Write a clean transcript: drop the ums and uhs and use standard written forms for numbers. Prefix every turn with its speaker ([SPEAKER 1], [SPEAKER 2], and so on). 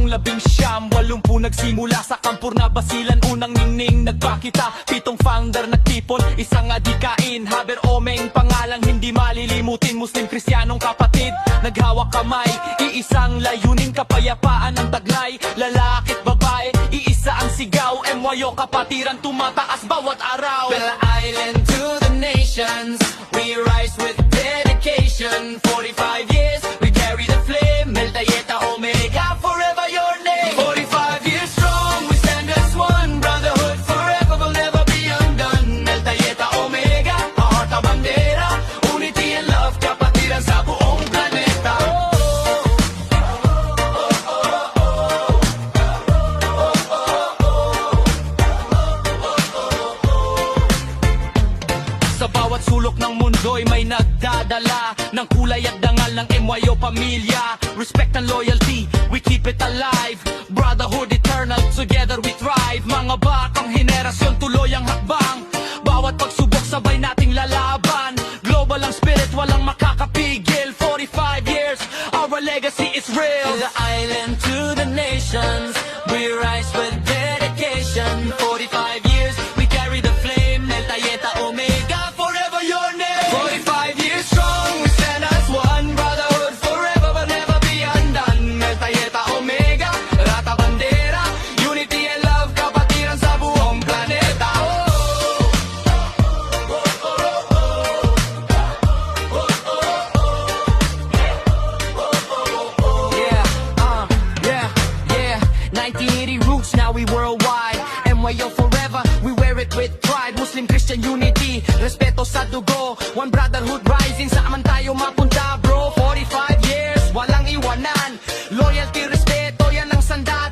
[SPEAKER 1] noong 1980 nagsimula sa Kampur na Basilan. Unang ningning nagpakita, 7 founder nagtipon, isang adikain. Haber Omeng pangalang hindi malilimutin, Muslim Kristiyanong kapatid, naghawak kamay. Iisang layunin, kapayapaan ang taglay. Lalaki't babae, iisa ang sigaw. MYO kapatiran tumataas bawat araw.
[SPEAKER 2] Bella Island to the nations, we rise with dedication. 45 years, we carry the flame. Delta Eta Omega, forever your name. 45 years strong, we stand as one. Brotherhood forever will never be undone. Delta Eta Omega, our heart ang bandera. Unity and love, kapatiran sa buong planeta.
[SPEAKER 1] Sa bawat sulok ng mundo'y may nagdadala ng kulay at dangal ng MYO pamilya. Respect and loyalty, we keep it alive. Brotherhood eternal, together we thrive. Mga batang henerasyon, tuloy ang hakbang. Bawat pagsubok sabay nating lalaban. Global ang spirit, walang makakapigil. 45 years, our legacy is real.
[SPEAKER 2] To the island, to the nations, we rise with dedication. 45 years, we carry the flame. Delta Eta Omega, forever your name. 45 years strong, we stand as one. Brotherhood forever will never be undone. Delta Eta Omega, rata bandera. Unity and love, kapatiran sa buong planeta.
[SPEAKER 1] Yeah. 1980 roots, now we worldwide. MYO forever, we wear it with pride. Muslim Christian unity, respeto sa dugo. One brotherhood rising, saan man tayo mapunta bro. 45 years, walang iwanan. Loyalty, respeto, yan ang sandaan.